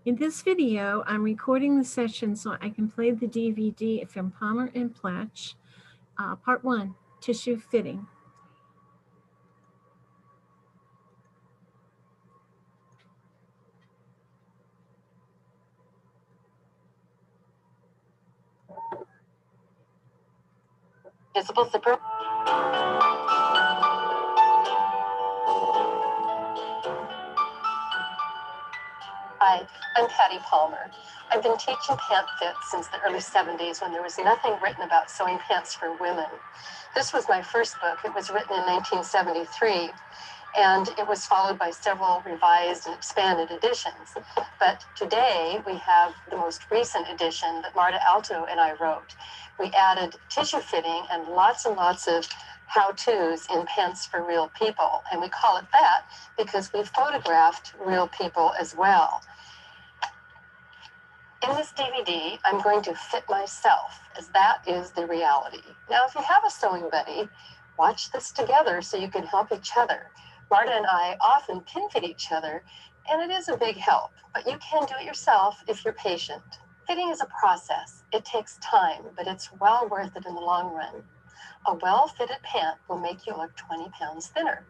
In this video, I'm recording the session so I can play the DVD from Palmer and Pletch, Part 1, Tissue Fitting. Visible zipper. Hi, I'm Patty Palmer. I've been teaching pant fit since the early 70s when there was nothing written about sewing pants for women. This was my first book. It was written in 1973, and it was followed by several revised and expanded editions. But today we have the most recent edition that Marta Alto and I wrote. We added tissue fitting and lots of how-tos in pants for real people. And we call it that because we photographed real people as well. In this DVD, I'm going to fit myself, as that is the reality. Now, if you have a sewing buddy, watch this together so you can help each other. Marta and I often pin fit each other, and it is a big help, but you can do it yourself if you're patient. Fitting is a process. It takes time, but it's well worth it in the long run. A well-fitted pant will make you look 20 pounds thinner.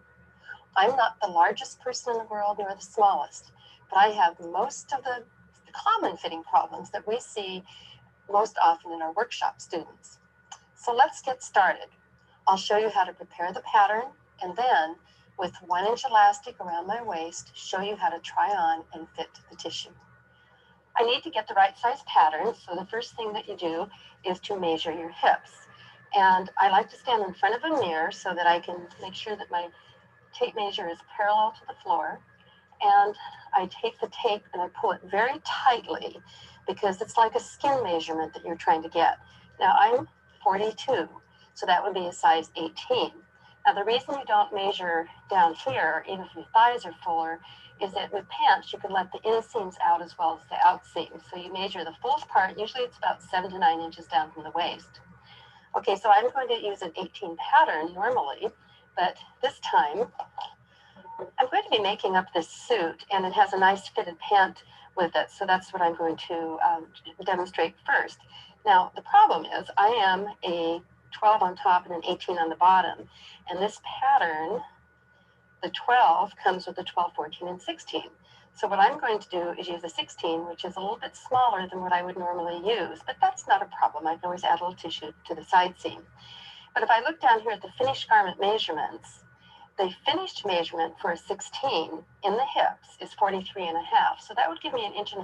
I'm not the largest person in the world nor the smallest, but I have most of the common fitting problems that we see most often in our workshop students. So let's get started. I'll show you how to prepare the pattern, and then with 1-inch elastic around my waist, show you how to try on and fit the tissue. I need to get the right size pattern, so the first thing that you do is to measure your hips. And I like to stand in front of a mirror so that I can make sure that my tape measure is parallel to the floor. And I take the tape and I pull it very tightly because it's like a skin measurement that you're trying to get. Now I'm 42, so that would be a size 18. Now the reason you don't measure down here, even if your thighs are fuller, is that with pants you can let the inseams out as well as the outseams. So you measure the full part, usually it's about 7 to 9 inches down from the waist. Okay, so I'm going to use an 18 pattern normally, but this time I'm going to be making up this suit, and it has a nice fitted pant with it, so that's what I'm going to demonstrate first. Now, the problem is I am a 12 on top and an 18 on the bottom, and this pattern, the 12, comes with the 12, 14, and 16. So what I'm going to do is use a 16, which is a little bit smaller than what I would normally use, but that's not a problem. I can always add a little tissue to the side seam. But if I look down here at the finished garment measurements, the finished measurement for a 16 in the hips is 43.5. So that would give me 1.5 inches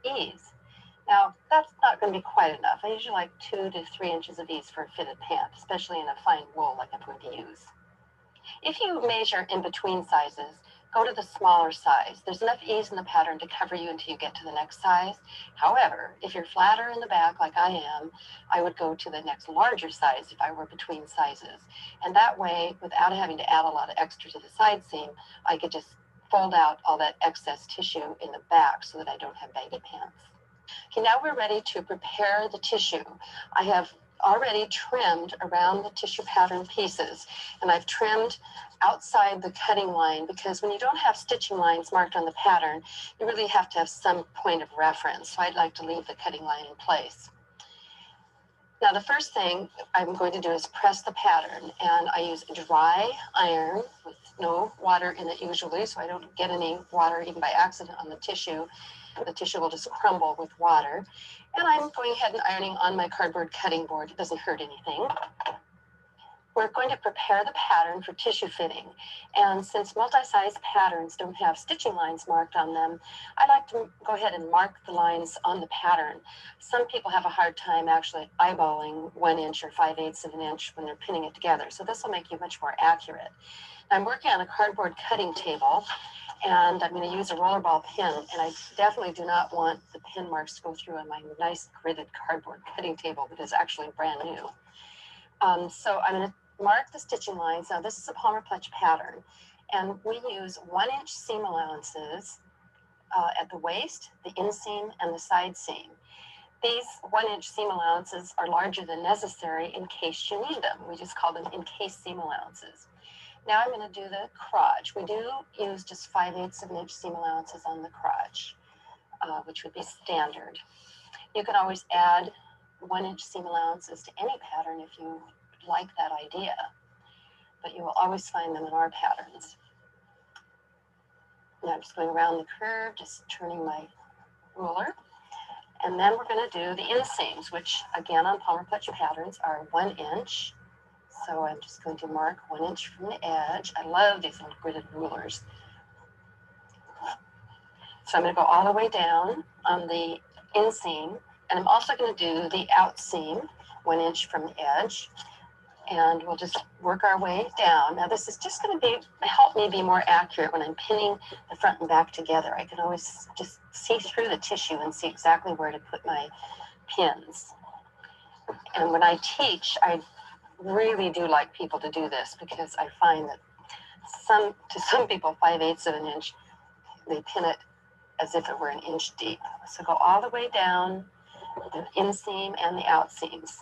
ease. Now, that's not going to be quite enough. I usually like 2 to 3 inches of ease for a fitted pant, especially in a fine wool like I'm going to use. If you measure in between sizes, go to the smaller size. There's enough ease in the pattern to cover you until you get to the next size. However, if you're flatter in the back like I am, I would go to the next larger size if I were between sizes. And that way, without having to add a lot of extra to the side seam, I could just fold out all that excess tissue in the back so that I don't have baggy pants. Okay, now we're ready to prepare the tissue. I have already trimmed around the tissue pattern pieces, and I've trimmed outside the cutting line because when you don't have stitching lines marked on the pattern, you really have to have some point of reference. So I'd like to leave the cutting line in place. Now the first thing I'm going to do is press the pattern, and I use a dry iron with no water in it usually, so I don't get any water even by accident on the tissue. The tissue will just crumble with water. And I'm going ahead and ironing on my cardboard cutting board. It doesn't hurt anything. We're going to prepare the pattern for tissue fitting. And since multi-size patterns don't have stitching lines marked on them, I like to go ahead and mark the lines on the pattern. Some people have a hard time actually eyeballing 1 inch or 5/8 of an inch when they're pinning it together. So this will make you much more accurate. I'm working on a cardboard cutting table, and I'm going to use a rollerball pin, and I definitely do not want the pin marks to go through on my nice gridded cardboard cutting table that is actually brand new. So I'm going to mark the stitching lines. Now this is a Palmer Pletch pattern, and we use 1-inch seam allowances at the waist, the inseam, and the side seam. These 1-inch seam allowances are larger than necessary in case you need them. We just call them in case seam allowances. Now I'm going to do the crotch. We do use just 5/8 of an inch seam allowances on the crotch. which would be standard. You can always add 1-inch seam allowances to any pattern if you like that idea, but you will always find them in our patterns. Now I'm just going around the curve, just turning my ruler. And then we're going to do the inseams, which again on Palmer Pletch patterns are 1 inch. So I'm just going to mark 1 inch from the edge. I love these little gridded rulers. So I'm going to go all the way down on the inseam, and I'm also going to do the outseam 1 inch from the edge. And we'll just work our way down. Now this is just going to help me be more accurate when I'm pinning the front and back together. I can always just see through the tissue and see exactly where to put my pins. And when I teach, I really do like people to do this, because I find that to some people 5/8 of an inch, they pin it as if it were an inch deep. So go all the way down the inseam and the outseams.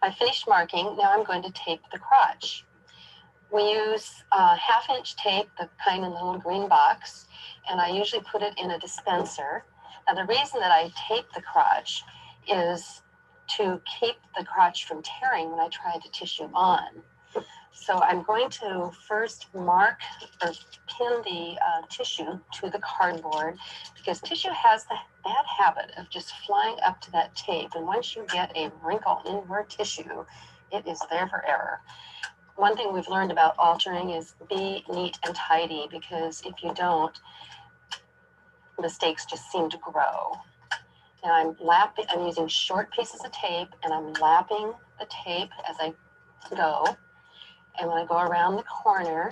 I finished marking. Now I'm going to tape the crotch. We use 1/2 inch tape, the kind in the little green box, and I usually put it in a dispenser. Now the reason that I tape the crotch is to keep the crotch from tearing when I try the tissue on. So I'm going to first mark or pin the tissue to the cardboard, because tissue has the bad habit of just flying up to that tape. And once you get a wrinkle in your tissue, it is there forever. One thing we've learned about altering is be neat and tidy, because if you don't, mistakes just seem to grow. Now I'm using short pieces of tape, and I'm lapping the tape as I go. And when I go around the corner,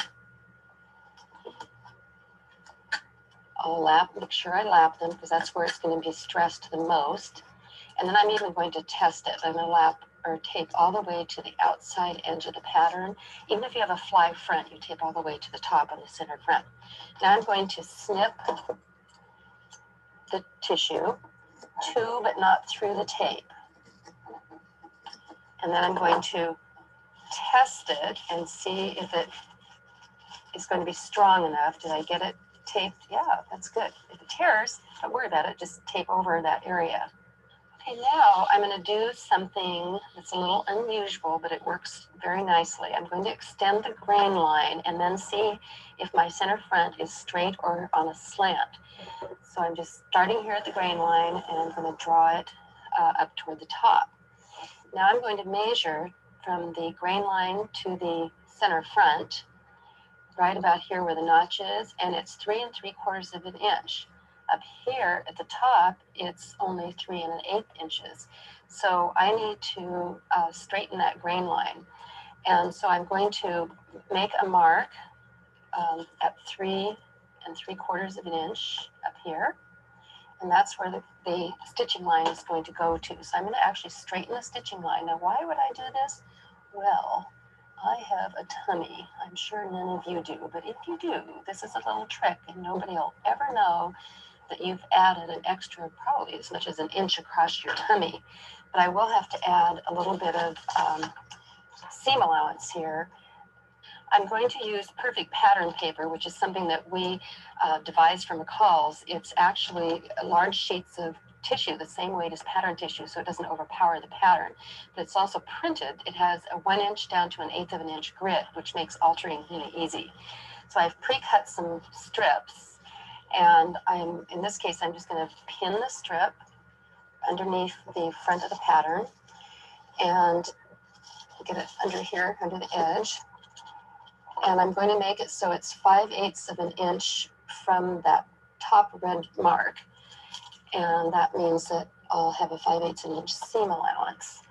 I'll make sure I lap them, because that's where it's going to be stressed the most. And then I'm even going to test it. I'm going to lap or tape all the way to the outside edge of the pattern. Even if you have a fly front, you tape all the way to the top of the center front. Now I'm going to snip the tissue to, but not through the tape. And then I'm going to test it and see if it is going to be strong enough. Did I get it taped? Yeah, that's good. If it tears, don't worry about it. Just tape over that area. Okay, now I'm going to do something that's a little unusual, but it works very nicely. I'm going to extend the grain line and then see if my center front is straight or on a slant. So I'm just starting here at the grain line, and I'm going to draw it up toward the top. Now I'm going to measure from the grain line to the center front, right about here where the notch is, and it's 3 3/4 of an inch. Up here at the top, it's only 3 1/8 inches. So I need to straighten that grain line. And so I'm going to make a mark at 3 3/4 of an inch up here. And that's where the stitching line is going to go to. So I'm going to actually straighten the stitching line. Now, why would I do this? Well, I have a tummy. I'm sure none of you do, but if you do, this is a little trick, and nobody will ever know that you've added an extra, probably as much as an inch across your tummy. But I will have to add a little bit of seam allowance here. I'm going to use perfect pattern paper, which is something that we devised from McCall's. It's actually large sheets of tissue, the same weight as pattern tissue, so it doesn't overpower the pattern. But it's also printed. It has a 1 inch down to 1/8 of an inch grit, which makes altering really easy. So I've pre-cut some strips, and in this case, I'm just going to pin the strip underneath the front of the pattern and get it under here, under the edge. And I'm going to make it so it's 5/8 of an inch from that top red mark. And that means that I'll have a 5/8 of an inch seam allowance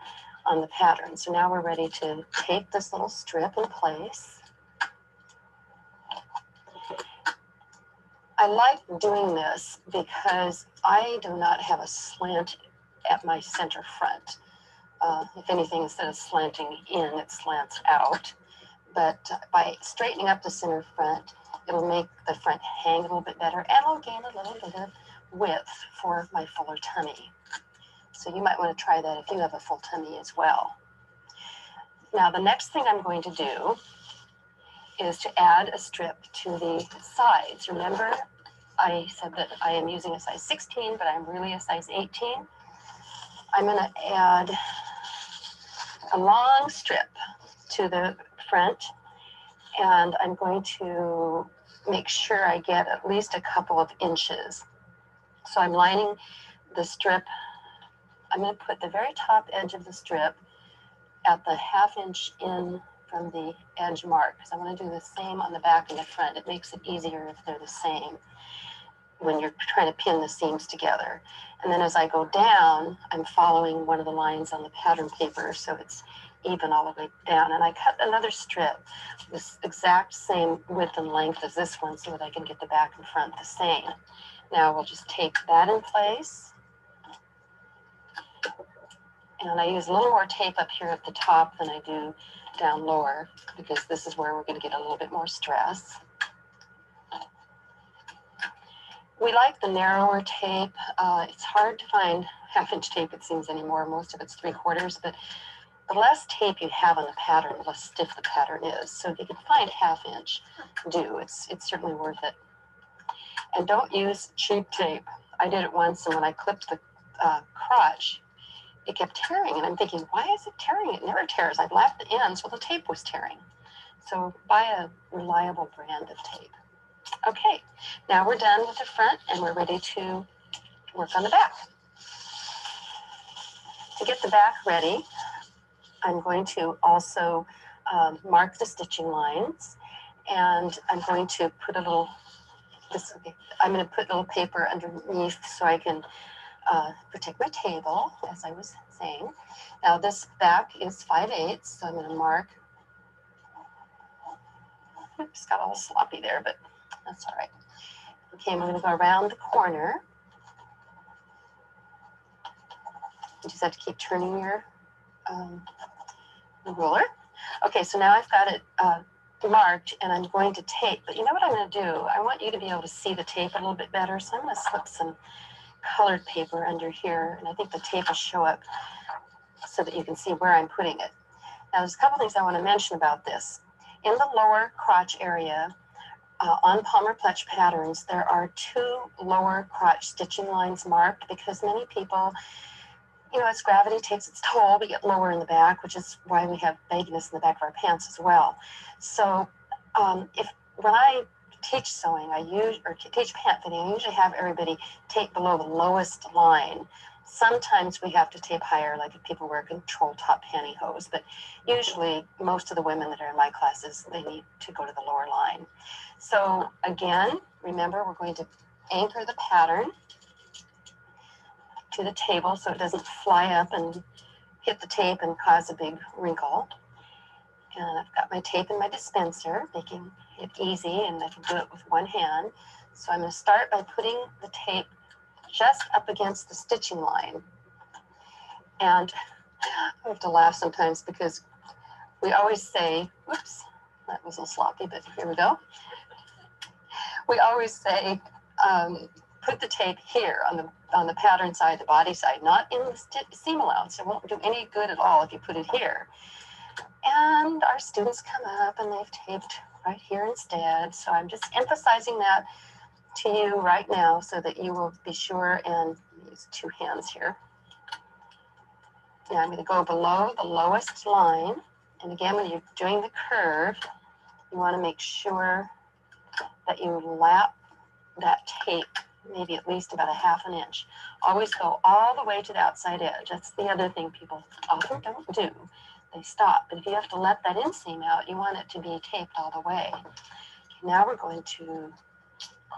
on the pattern. So now we're ready to tape this little strip in place. I like doing this because I do not have a slant at my center front. If anything, instead of slanting in, it slants out. But by straightening up the center front, it'll make the front hang a little bit better, and I'll gain a little bit of width for my fuller tummy. So you might want to try that if you have a full tummy as well. Now the next thing I'm going to do is to add a strip to the sides. Remember, I said that I am using a size 16, but I'm really a size 18. I'm going to add a long strip to the front, and I'm going to make sure I get at least a couple of inches. So I'm lining the strip. I'm going to put the very top edge of the strip at the 1/2 inch in from the edge mark, because I want to do the same on the back and the front. It makes it easier if they're the same when you're trying to pin the seams together. And then as I go down, I'm following one of the lines on the pattern paper so it's even all the way down. And I cut another strip this exact same width and length as this one so that I can get the back and front the same. Now we'll just tape that in place. And I use a little more tape up here at the top than I do down lower, because this is where we're going to get a little bit more stress. We like the narrower tape. It's hard to find 1/2 inch tape, it seems, anymore. Most of it's 3/4, but the less tape you have on the pattern, the less stiff the pattern is. So if you can find 1/2 inch, do. It's certainly worth it. And don't use cheap tape. I did it once, and when I clipped the crotch, it kept tearing, and I'm thinking, why is it tearing? It never tears. I've lapped the ends. Well, the tape was tearing. So buy a reliable brand of tape. Okay, now we're done with the front, and we're ready to work on the back. To get the back ready, I'm going to also mark the stitching lines, and I'm going to put a little, I'm going to put a little paper underneath so I can protect my table, as I was saying. Now this back is 5/8, so I'm going to mark. Oops, got all sloppy there, but that's all right. Okay, I'm going to go around the corner. You just have to keep turning your ruler. Okay, so now I've got it marked, and I'm going to tape. But you know what I'm going to do? I want you to be able to see the tape a little bit better, so I'm going to slip some colored paper under here, and I think the tape will show up so that you can see where I'm putting it. Now, there's a couple things I want to mention about this. In the lower crotch area, on Palmer Pletch patterns, there are 2 lower crotch stitching lines marked, because many people, you know, as gravity takes its toll, we get lower in the back, which is why we have vagueness in the back of our pants as well. So when I teach sewing, or teach pant fitting, I usually have everybody tape below the lowest line. Sometimes we have to tape higher, like if people wear control top pantyhose, but usually most of the women that are in my classes, they need to go to the lower line. So again, remember, we're going to anchor the pattern to the table so it doesn't fly up and hit the tape and cause a big wrinkle. And I've got my tape in my dispenser, making it easy, and I can do it with one hand. So I'm going to start by putting the tape just up against the stitching line. And I have to laugh sometimes because we always say, whoops, that was a little sloppy, but here we go. We always say, put the tape here on the pattern side, the body side, not in the seam allowance. It won't do any good at all if you put it here. And our students come up and they've taped right here instead. So I'm just emphasizing that to you right now so that you will be sure, and use 2 hands here. Now I'm going to go below the lowest line. And again, when you're doing the curve, you want to make sure that you lap that tape maybe at least about a 1/2 inch. Always go all the way to the outside edge. That's the other thing people often don't do. They stop. But if you have to let that inseam out, you want it to be taped all the way. Okay, now we're going to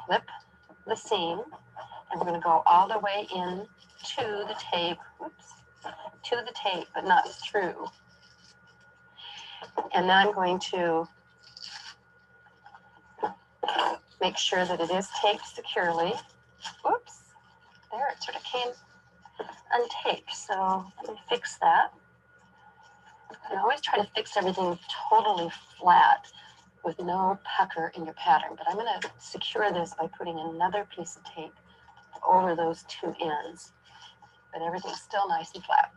clip the seam, and we're going to go all the way in to the tape. Whoops, to the tape, but not through. And then I'm going to make sure that it is taped securely. Whoops, there, it sort of came untaped. So let me fix that. And always try to fix everything totally flat with no pucker in your pattern. But I'm going to secure this by putting another piece of tape over those 2 ends. But everything's still nice and flat.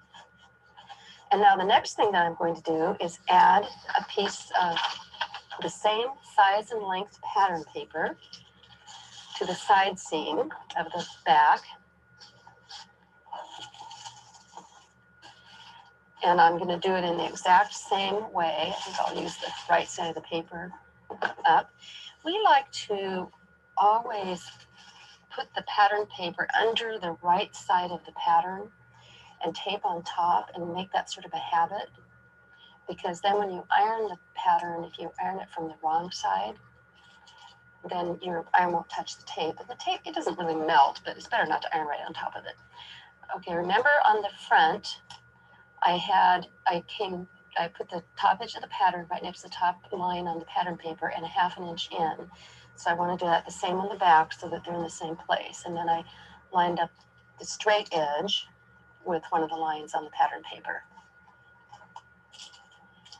And now the next thing that I'm going to do is add a piece of the same size and length pattern paper. to the side seam of the back. And I'm going to do it in the exact same way. I think I'll use the right side of the paper up. We like to always put the pattern paper under the right side of the pattern and tape on top and make that sort of a habit, because then when you iron the pattern, if you iron it from the wrong side, then your iron won't touch the tape. And the tape, it doesn't really melt, but it's better not to iron right on top of it. Okay, remember on the front, I put the top edge of the pattern right next to the top line on the pattern paper and a 1/2 inch in. So I want to do that the same on the back so that they're in the same place. And then I lined up the straight edge with one of the lines on the pattern paper.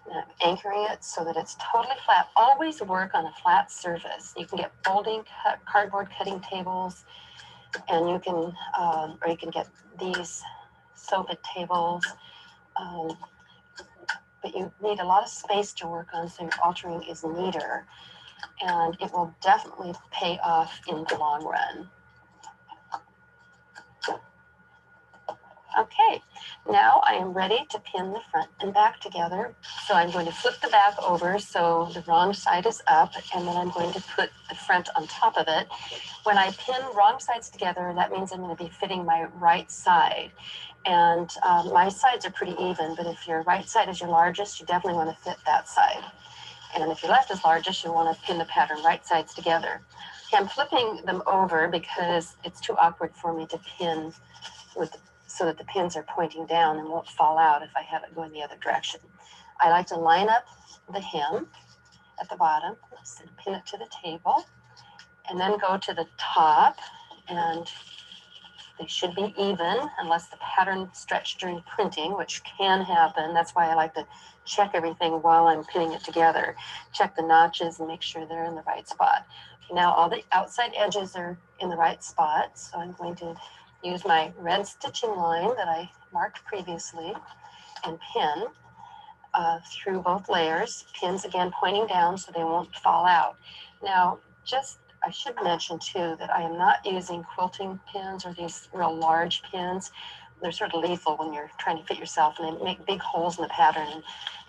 And I'm anchoring it so that it's totally flat. Always work on a flat surface. You can get folding cardboard cutting tables, and you can, or you can get these sofa tables. But you need a lot of space to work on, so your altering is neater, and it will definitely pay off in the long run. Okay, now I am ready to pin the front and back together. So I'm going to flip the back over so the wrong side is up, and then I'm going to put the front on top of it. When I pin wrong sides together, that means I'm going to be fitting my right side. And my sides are pretty even, but if your right side is your largest, you definitely want to fit that side. And if your left is largest, you want to pin the pattern right sides together. Okay, I'm flipping them over because it's too awkward for me to pin so that the pins are pointing down and won't fall out if I have it going the other direction. I like to line up the hem at the bottom, pin it to the table, and then go to the top, and they should be even unless the pattern stretched during printing, which can happen. That's why I like to check everything while I'm pinning it together. Check the notches and make sure they're in the right spot. Now all the outside edges are in the right spot, so I'm going to use my red stitching line that I marked previously and pin through both layers. Pins again pointing down so they won't fall out. Now, I should mention too that I am not using quilting pins or these real large pins. They're sort of lethal when you're trying to fit yourself, and they make big holes in the pattern,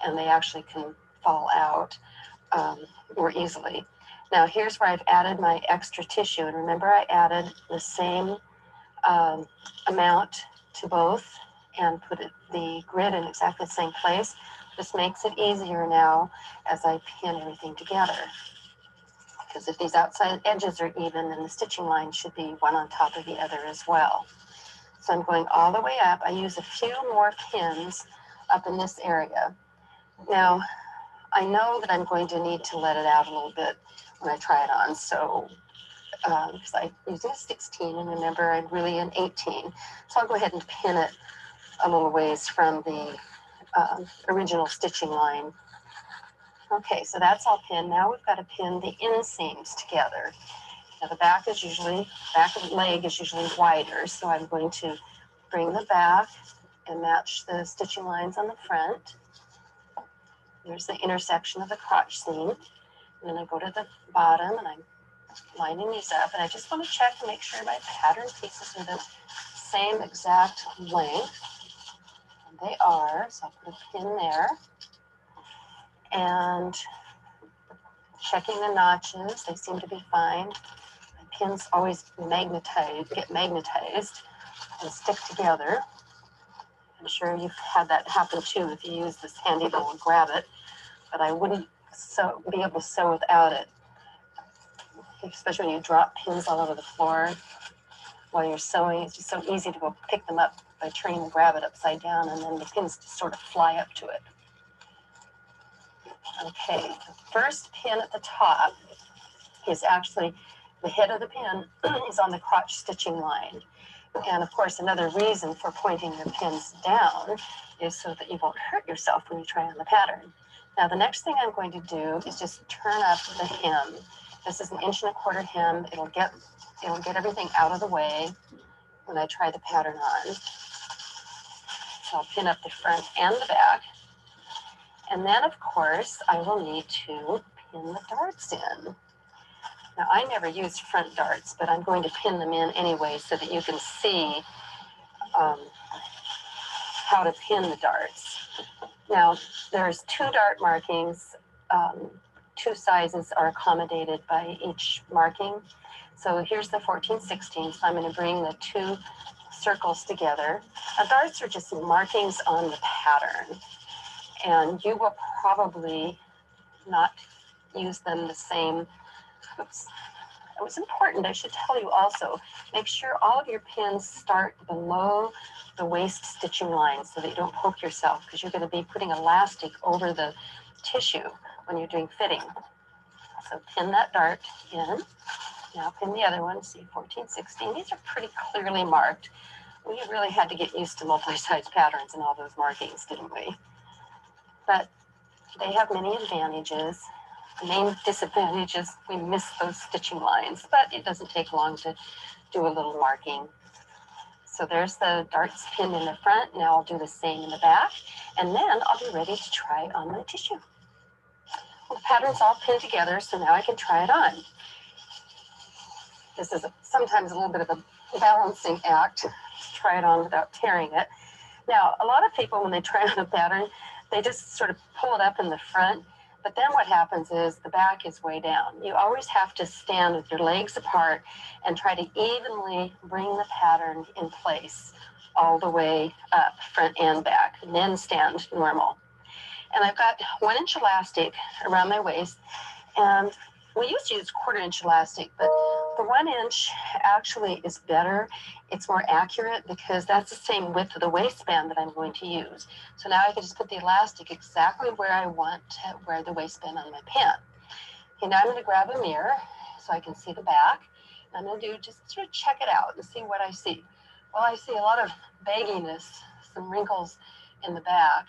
and they actually can fall out more easily. Now here's where I've added my extra tissue, and remember I added the same amount to both and put the grid in exactly the same place. This makes it easier now as I pin everything together. Because if these outside edges are even, then the stitching line should be one on top of the other as well. So I'm going all the way up. I use a few more pins up in this area. Now, I know that I'm going to need to let it out a little bit when I try it on. So, because I'm using a 16, and remember, I'm really an 18. So I'll go ahead and pin it a little ways from the original stitching line. Okay, so that's all pinned. Now we've got to pin the inseams together. Now the back of the leg is usually wider, so I'm going to bring the back and match the stitching lines on the front. There's the intersection of the crotch seam. And then I go to the bottom and I'm lining these up, and I just want to check to make sure my pattern pieces are the same exact length. And they are, so I'll put a pin there. And checking the notches, they seem to be fine. My pins always get magnetized and stick together. I'm sure you've had that happen too if you use this handy little grab it, but I wouldn't be able to sew without it, especially when you drop pins all over the floor while you're sewing. It's just so easy to go pick them up by turning the grab it upside down, and then the pins just sort of fly up to it. Okay, the first pin at the top is actually, the head of the pin is on the crotch stitching line. And of course, another reason for pointing your pins down is so that you won't hurt yourself when you try on the pattern. Now, the next thing I'm going to do is just turn up the hem. This is an 1¼ inch hem. It'll get everything out of the way when I try the pattern on. So I'll pin up the front and the back. And then, of course, I will need to pin the darts in. Now, I never use front darts, but I'm going to pin them in anyway so that you can see um, how to pin the darts. Now, there's 2 dart markings. 2 sizes are accommodated by each marking. So here's the 14-16. So I'm going to bring the 2 circles together. Now, darts are just markings on the pattern, and you will probably not use them the same. Oops. It was important, I should tell you also, make sure all of your pins start below the waist stitching line so that you don't poke yourself, because you're going to be putting elastic over the tissue when you're doing fitting. So pin that dart in. Now pin the other one, see 14-16. These are pretty clearly marked. We really had to get used to multi-size patterns and all those markings, didn't we? But they have many advantages. The main disadvantage is we miss those stitching lines, but it doesn't take long to do a little marking. So there's the darts pinned in the front. Now I'll do the same in the back, and then I'll be ready to try it on my tissue. Well, the pattern's all pinned together, so now I can try it on. This is sometimes a little bit of a balancing act to try it on without tearing it. Now, a lot of people, when they try on a pattern, they just sort of pull it up in the front. But then what happens is the back is way down. You always have to stand with your legs apart and try to evenly bring the pattern in place all the way up, front and back, and then stand normal. And I've got 1-inch elastic around my waist, and we used to use 1/4-inch elastic, but the 1-inch actually is better. It's more accurate because that's the same width of the waistband that I'm going to use. So now I can just put the elastic exactly where I want to wear the waistband on my pin. Okay, now I'm going to grab a mirror so I can see the back. I'm going to just sort of check it out and see what I see. Well, I see a lot of bagginess, some wrinkles in the back,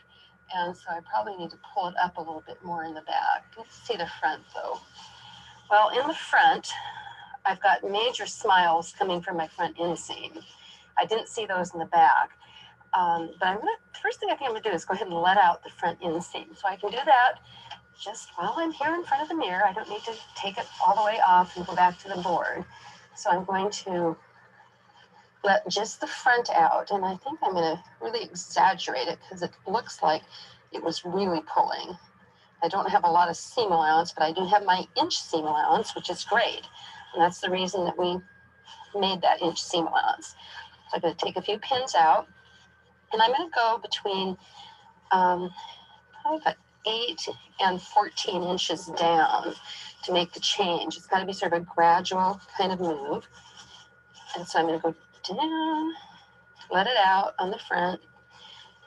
and so I probably need to pull it up a little bit more in the back. Let's see the front though. Well, in the front, I've got major smiles coming from my front inseam. I didn't see those in the back. But first thing I think I'm gonna do is go ahead and let out the front inseam. So I can do that just while I'm here in front of the mirror. I don't need to take it all the way off and go back to the board. So I'm going to let just the front out. And I think I'm gonna really exaggerate it because it looks like it was really pulling. I don't have a lot of seam allowance, but I do have my inch seam allowance, which is great. And that's the reason that we made that inch seam allowance. So I'm going to take a few pins out, and I'm going to go between probably about 8 and 14 inches down to make the change. It's got to be sort of a gradual kind of move. And so I'm going to go down, let it out on the front,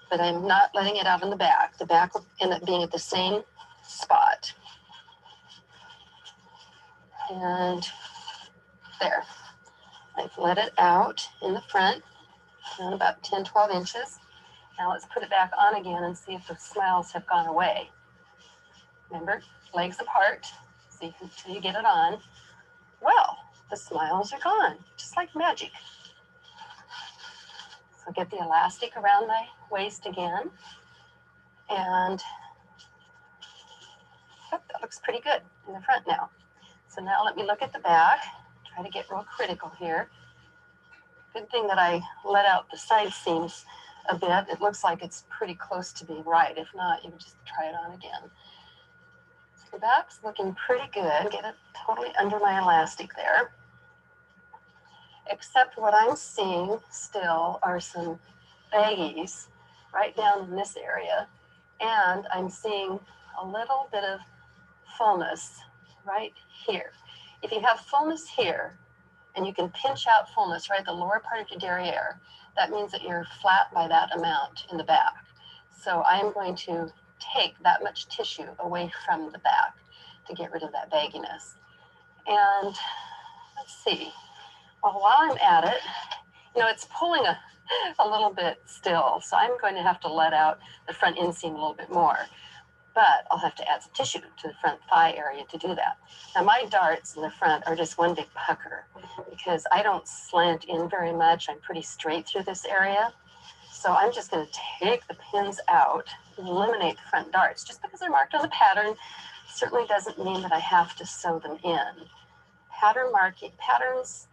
but I'm not letting it out on the back. The back will end up being at the same spot. And there. I've let it out in the front, down about 10-12 inches. Now let's put it back on again and see if the smiles have gone away. Remember, legs apart, see until you get it on. Well, the smiles are gone, just like magic. So get the elastic around my waist again, and that looks pretty good in the front now. So now let me look at the back, try to get real critical here. Good thing that I let out the side seams a bit. It looks like it's pretty close to being right. If not, you would just try it on again. So the back's looking pretty good. Get it totally under my elastic there. Except what I'm seeing still are some baggies right down in this area. And I'm seeing a little bit of fullness right here. If you have fullness here, and you can pinch out fullness right at the lower part of your derriere, that means that you're flat by that amount in the back. So I'm going to take that much tissue away from the back to get rid of that bagginess. And let's see, well, while I'm at it, it's pulling a little bit still, so I'm going to have to let out the front inseam a little bit more. But I'll have to add some tissue to the front thigh area to do that. Now my darts in the front are just one big pucker because I don't slant in very much. I'm pretty straight through this area. So I'm just going to take the pins out, eliminate the front darts. Just because they're marked on the pattern certainly doesn't mean that I have to sew them in. Patterns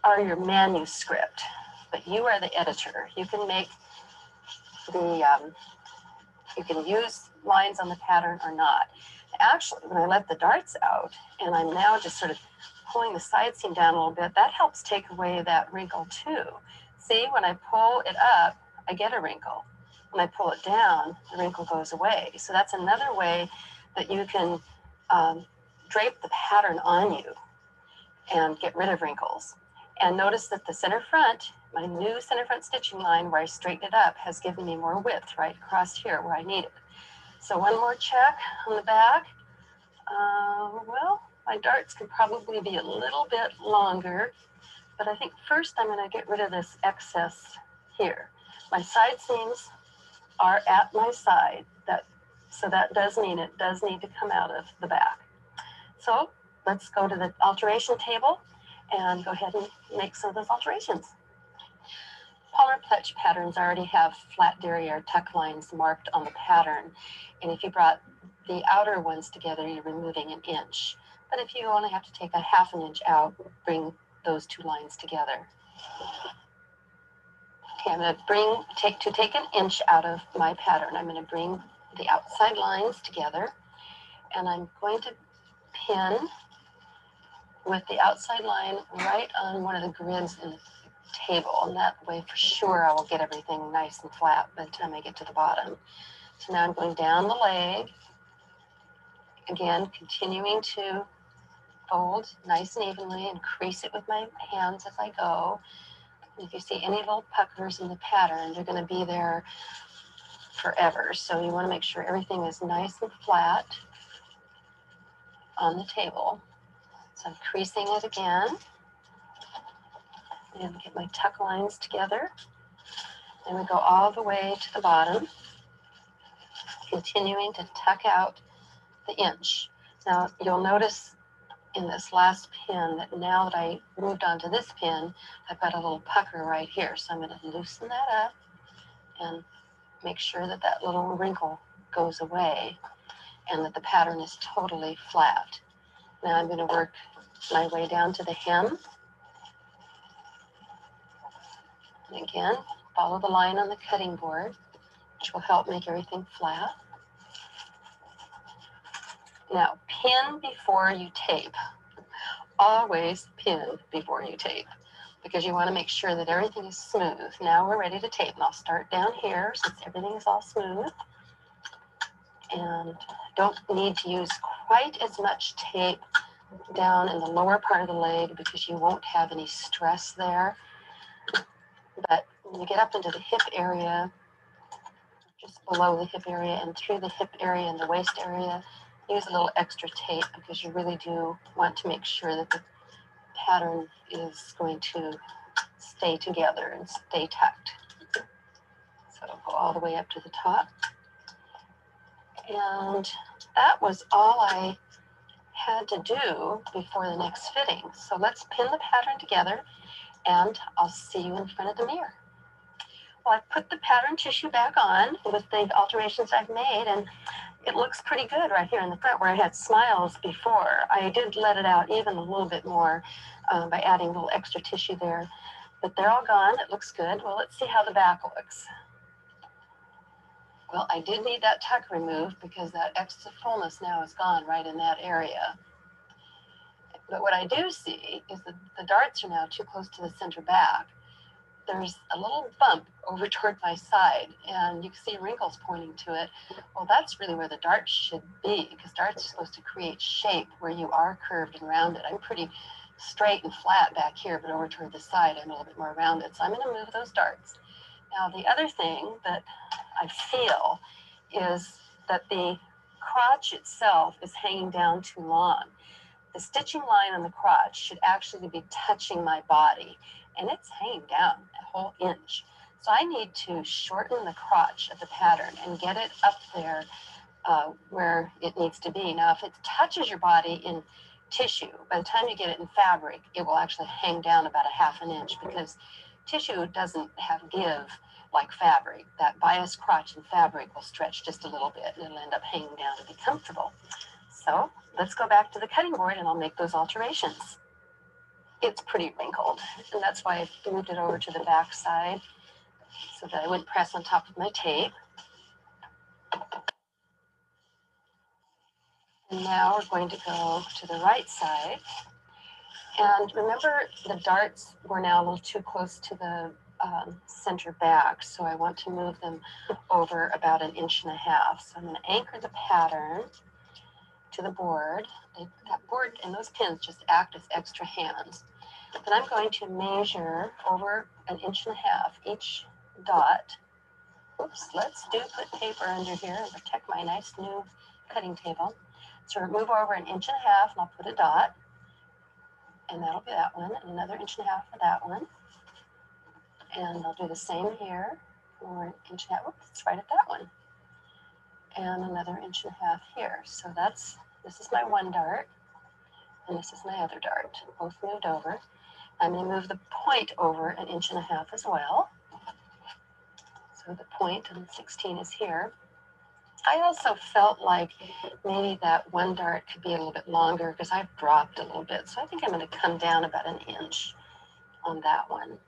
are your manuscript, but you are the editor. You can make you can use lines on the pattern or not. Actually, when I let the darts out, and I'm now just sort of pulling the side seam down a little bit, that helps take away that wrinkle too. See, when I pull it up, I get a wrinkle. When I pull it down, the wrinkle goes away. So that's another way that you can drape the pattern on you and get rid of wrinkles. And notice that the center front, my new center front stitching line where I straighten it up, has given me more width right across here where I need it. So one more check on the back. Well, my darts could probably be a little bit longer, but I think first I'm going to get rid of this excess here. My side seams are at my side, so that does mean it does need to come out of the back. So let's go to the alteration table and go ahead and make some of those alterations. Palmer Pletch patterns already have flat derriere tuck lines marked on the pattern, and if you brought the outer ones together, you're removing 1 inch. But if you only have to take a 1/2 inch out, bring those 2 lines together. Okay, I'm going to take 1 inch out of my pattern. I'm going to bring the outside lines together, and I'm going to pin with the outside line right on one of the grids in the table, and that way for sure I will get everything nice and flat by the time I get to the bottom. So now I'm going down the leg, again continuing to fold nice and evenly and crease it with my hands as I go. And if you see any little puckers in the pattern, they're going to be there forever. So you want to make sure everything is nice and flat on the table. So I'm creasing it again and get my tuck lines together. And we go all the way to the bottom, continuing to tuck out the inch. Now you'll notice in this last pin that now that I moved on to this pin, I've got a little pucker right here. So I'm going to loosen that up and make sure that that little wrinkle goes away and that the pattern is totally flat. Now I'm going to work my way down to the hem. And again, follow the line on the cutting board, which will help make everything flat. Now, pin before you tape. Always pin before you tape, because you want to make sure that everything is smooth. Now we're ready to tape, and I'll start down here since everything is all smooth. And don't need to use quite as much tape down in the lower part of the leg because you won't have any stress there. But when you get up into the hip area, just below the hip area and through the hip area and the waist area, use a little extra tape because you really do want to make sure that the pattern is going to stay together and stay tucked. So it'll go all the way up to the top. And that was all I had to do before the next fitting. So let's pin the pattern together and I'll see you in front of the mirror. Well, I've put the pattern tissue back on with the alterations I've made, and it looks pretty good right here in the front where I had smiles before. I did let it out even a little bit more by adding a little extra tissue there, but they're all gone. It looks good. Well, let's see how the back looks. Well, I did need that tuck removed because that extra fullness now is gone right in that area. But what I do see is that the darts are now too close to the center back. There's a little bump over toward my side, and you can see wrinkles pointing to it. Well, that's really where the darts should be, because darts are supposed to create shape where you are curved and rounded. I'm pretty straight and flat back here, but over toward the side, I'm a little bit more rounded. So I'm going to move those darts. Now, the other thing that I feel is that the crotch itself is hanging down too long. The stitching line on the crotch should actually be touching my body, and it's hanging down a whole inch. So I need to shorten the crotch of the pattern and get it up there where it needs to be. Now, if it touches your body in tissue, by the time you get it in fabric, it will actually hang down about a 1/2 inch because tissue doesn't have give like fabric. That bias crotch in fabric will stretch just a little bit and it'll end up hanging down to be comfortable. So let's go back to the cutting board and I'll make those alterations. It's pretty wrinkled, and that's why I moved it over to the back side so that I wouldn't press on top of my tape. And now we're going to go to the right side. And remember, the darts were now a little too close to the center back, so I want to move them over about 1.5 inches. So I'm going to anchor the pattern to the board. That board and those pins just act as extra hands. Then I'm going to measure over 1.5 inches each dot. Oops, let's put paper under here and protect my nice new cutting table. So move over 1.5 inches and I'll put a dot. And that'll be that one, and another 1.5 inches for that one. And I'll do the same here, over 1.5 inches. Oops, it's right at that one. And another 1.5 inches here. So this is my one dart, and this is my other dart, both moved over. I'm going to move the point over 1.5 inches as well. So the point on 16 is here. I also felt like maybe that one dart could be a little bit longer because I've dropped a little bit. So I think I'm going to come down about 1 inch on that one.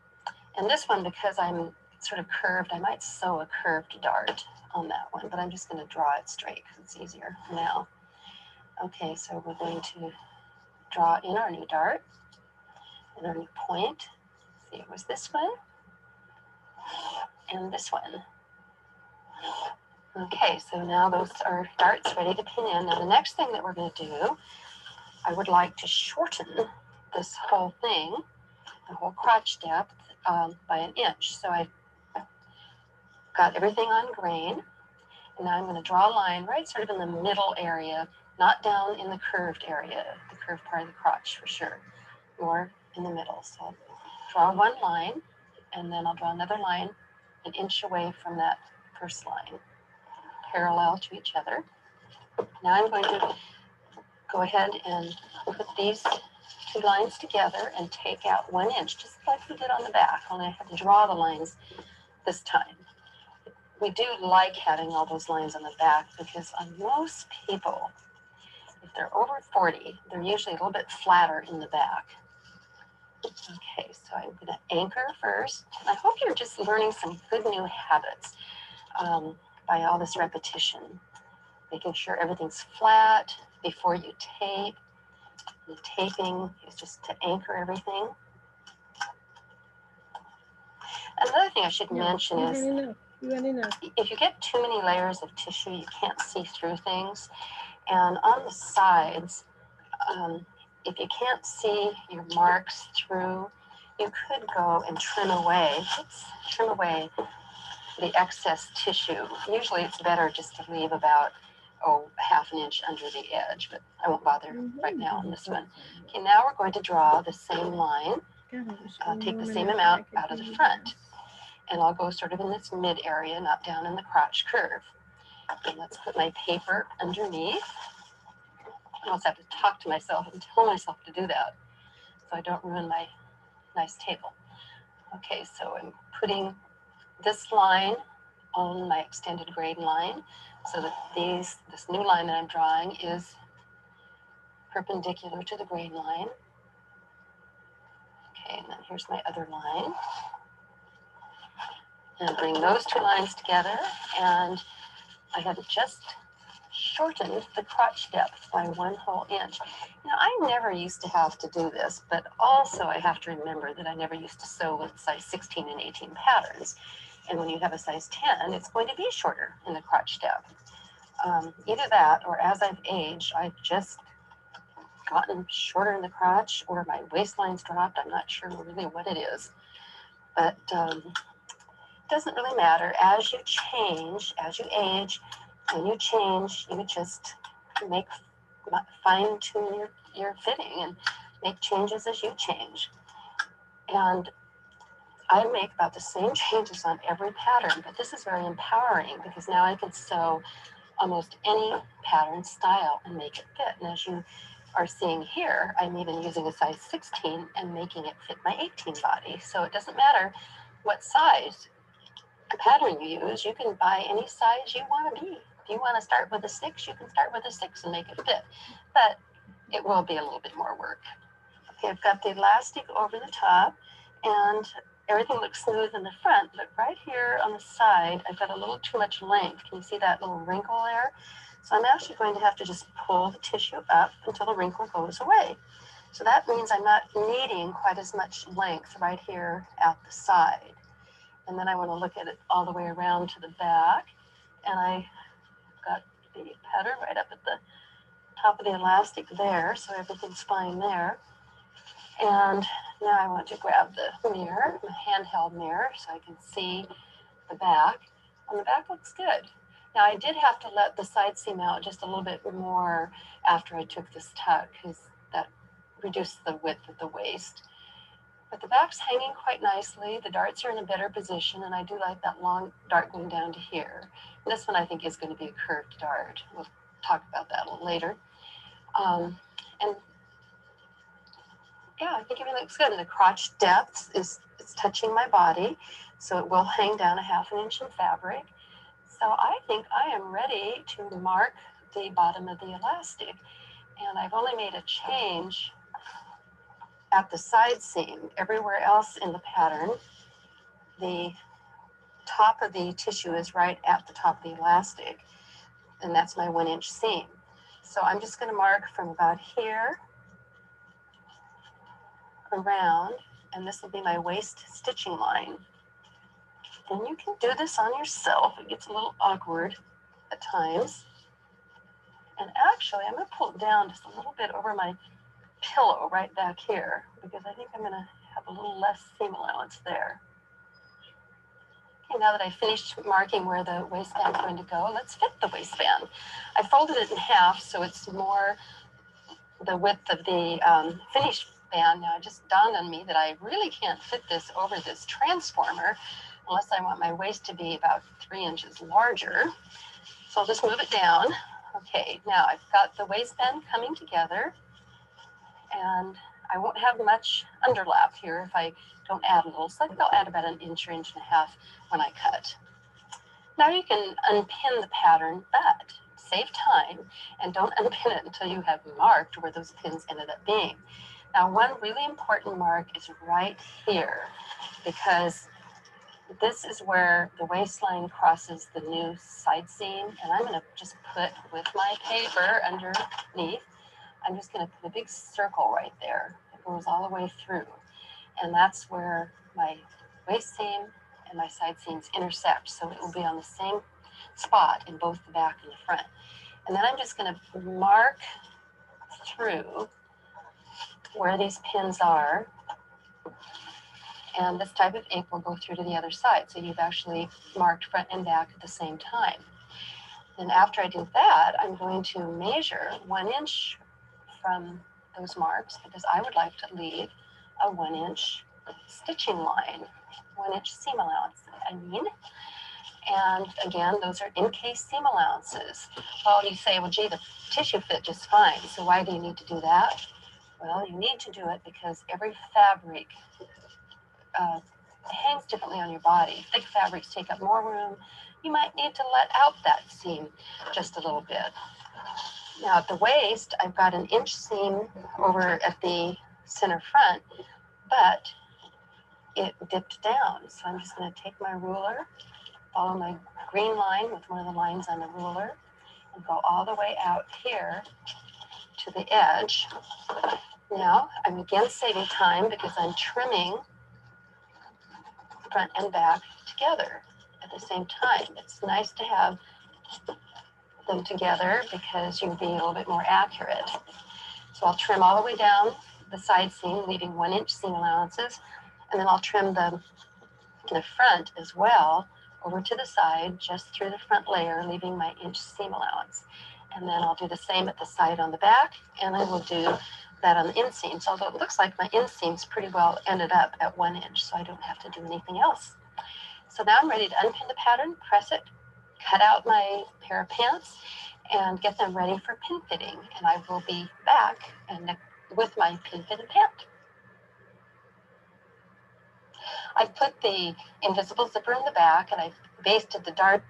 And this one, because I'm sort of curved, I might sew a curved dart on that one, but I'm just going to draw it straight because it's easier now. Okay, so we're going to draw in our new dart and our new point. See, it was this one and this one. Okay, so now those are darts ready to pin in. Now the next thing that we're going to do, I would like to shorten this whole thing, the whole crotch depth, by 1 inch. So I've got everything on grain, and now I'm going to draw a line right sort of in the middle area, not down in the curved area, the curved part of the crotch for sure, more in the middle. So I'll draw one line, and then I'll draw another line 1 inch away from that first line, parallel to each other. Now I'm going to go ahead and put these two lines together and take out 1 inch, just like we did on the back, only I had to draw the lines this time. We do like having all those lines on the back because on most people, if they're over 40, they're usually a little bit flatter in the back. Okay, so I'm going to anchor first. I hope you're just learning some good new habits by all this repetition. Making sure everything's flat before you tape. The taping is just to anchor everything. Another thing I should mention is if you get too many layers of tissue, you can't see through things. And on the sides, if you can't see your marks through, you could go and trim away the excess tissue. Usually it's better just to leave about, 1/2 inch under the edge, but I won't bother right now on this one. Okay, now we're going to draw the same line, take the same amount out of the front, and I'll go sort of in this mid area, not down in the crotch curve. And let's put my paper underneath. I almost have to talk to myself and tell myself to do that so I don't ruin my nice table. Okay, so I'm putting this line on my extended grain line so that this new line that I'm drawing is perpendicular to the grain line. Okay, and then here's my other line. And bring those two lines together, and I have just shortened the crotch depth by 1 whole inch. Now, I never used to have to do this, but also I have to remember that I never used to sew with size 16 and 18 patterns. And when you have a size 10, it's going to be shorter in the crotch depth. Either that, or as I've aged, I've just gotten shorter in the crotch, or my waistline's dropped. I'm not sure really what it is. But it doesn't really matter. As you change, as you age, when you change, you just fine-tune your fitting and make changes as you change. And I make about the same changes on every pattern, but this is very empowering because now I can sew almost any pattern style and make it fit. And as you are seeing here, I'm even using a size 16 and making it fit my 18 body. So it doesn't matter what size pattern you use, you can buy any size you want to be. If you want to start with a 6, you can start with a 6 and make it fit, but it will be a little bit more work. Okay, I've got the elastic over the top, and everything looks smooth in the front, but right here on the side, I've got a little too much length. Can you see that little wrinkle there? So I'm actually going to have to just pull the tissue up until the wrinkle goes away. So that means I'm not needing quite as much length right here at the side. And then I want to look at it all the way around to the back, and I got the pattern right up at the top of the elastic there, so everything's fine there. And now I want to grab the mirror, the handheld mirror, so I can see the back. And the back looks good. Now I did have to let the side seam out just a little bit more after I took this tuck, because that reduced the width of the waist. But the back's hanging quite nicely. The darts are in a better position, and I do like that long dart going down to here. And this one I think is going to be a curved dart. We'll talk about that a little later. And yeah, I think everything looks good. And the crotch depth is touching my body, so it will hang down a ½ inch in fabric. So I think I am ready to mark the bottom of the elastic. And I've only made a change at the side seam. Everywhere else in the pattern, the top of the tissue is right at the top of the elastic, and that's my 1-inch seam. So I'm just going to mark from about here around, and this will be my waist stitching line. And you can do this on yourself. It gets a little awkward at times. And actually, I'm going to pull it down just a little bit over my pillow right back here, because I think I'm going to have a little less seam allowance there. Okay, now that I finished marking where the waistband's going to go, let's fit the waistband. I folded it in half so it's more the width of the finished band. Now it just dawned on me that I really can't fit this over this transformer unless I want my waist to be about 3 inches larger. So I'll just move it down. Okay, now I've got the waistband coming together, and I won't have much underlap here if I don't add a little. So I think I'll add about 1 inch or 1.5 inches when I cut. Now you can unpin the pattern, but save time and don't unpin it until you have marked where those pins ended up being. Now, one really important mark is right here, because this is where the waistline crosses the new side seam, and I'm going to just put with my paper underneath, I'm just going to put a big circle right there that goes all the way through, and that's where my waist seam and my side seams intersect, so it will be on the same spot in both the back and the front. And then I'm just going to mark through where these pins are, and this type of ink will go through to the other side, so you've actually marked front and back at the same time. Then after I do that, I'm going to measure 1 inch from those marks, because I would like to leave a 1 inch stitching line, 1 inch seam allowance, And again, those are in-case seam allowances. Well, you say, well, gee, the tissue fit just fine, so why do you need to do that? Well, you need to do it because every fabric hangs differently on your body. Thick fabrics take up more room. You might need to let out that seam just a little bit. Now at the waist, I've got 1 inch seam over at the center front, but it dipped down. So I'm just going to take my ruler, follow my green line with one of the lines on the ruler, and go all the way out here to the edge. Now I'm again saving time because I'm trimming front and back together at the same time. It's nice to have them together because you're being a little bit more accurate. So I'll trim all the way down the side seam, leaving 1 inch seam allowances, and then I'll trim the front as well over to the side, just through the front layer, leaving my inch seam allowance. And then I'll do the same at the side on the back, and I will do that on the inseams, although it looks like my inseams pretty well ended up at 1 inch, so I don't have to do anything else. So now I'm ready to unpin the pattern, press it, cut out my pair of pants, and get them ready for pin fitting. And I will be back with my pin fitted pant. I've put the invisible zipper in the back, and I've basted the dart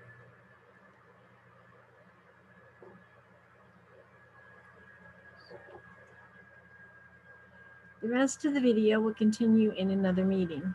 The rest of the video will continue in another meeting.